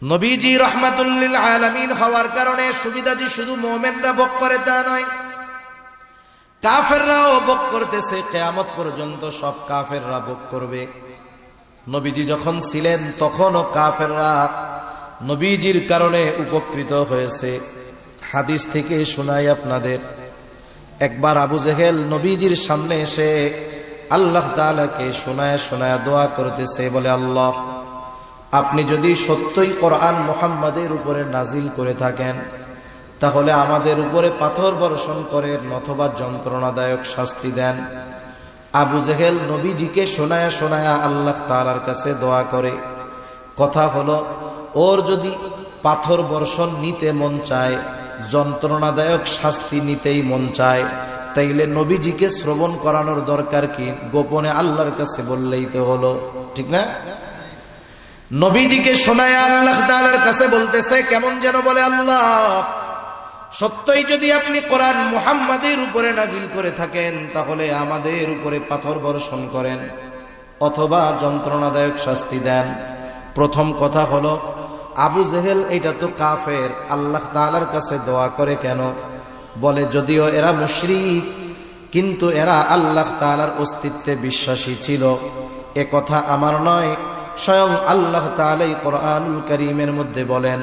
নবীজি রাহমাতুল লিল আলামিন হওয়ার কারণে সুবিধা যে শুধু মুমিনরা ভোগ করে তা নয়, কাফেররাও ভোগ করতেছে। কিয়ামত পর্যন্ত সব কাফেররা ভোগ করবে। নবীজি যখন ছিলেন তখনও কাফেররা নবীজির কারণে উপকৃত হয়েছে। হাদিস থেকে শোনাই আপনাদের। একবার আবু জেহেল নবীজির সামনে এসে আল্লাহ তাআলাকে শোনায় শোনায় দোয়া করতেছে, বলে, আল্লাহ, আপনি যদি সত্যই কোরআন মুহাম্মাদের উপরে নাজিল করে থাকেন তাহলে আমাদের উপরে পাথর বর্ষণ করেন অথবা যন্ত্রণাদায়ক শাস্তি দেন। আবু জেহেল নবীজিকে শোনায়া শোনায়া আল্লাহ তাআলার কাছে দোয়া করে। কথা হলো, ওর যদি পাথর বর্ষণ নিতে মন চায়, যন্ত্রণাদায়ক শাস্তি নিতেই মন চায়, তাইলে নবীজিকে শ্রবণ করানোর দরকার কি? গোপনে আল্লাহর কাছে বললেই তো হলো, ঠিক না? নবীজিকে শোনায় আল্লাহ তাআলার কাছে বলতেছে, কেমন যেন বলে, আল্লাহ, সত্যই যদি আপনি কোরআন মুহাম্মাদের উপরে নাজিল করে থাকেন তাহলে আমাদের উপরে পাথর বর্ষণ করেন অথবা যন্ত্রণাদায়ক শাস্তি দেন। প্রথম কথা হলো, আবু জেহেল এটা তো কাফের, আল্লাহ তাআলার কাছে দোয়া করে কেন? বলে, যদিও এরা মুশরিক কিন্তু এরা আল্লাহ তাআলার অস্তিত্বে বিশ্বাসী ছিল। এ কথা আমার নয়, স্বয়ং আল্লাহ তাআলাই কোরআনুল কারীমের মধ্যে বলেন,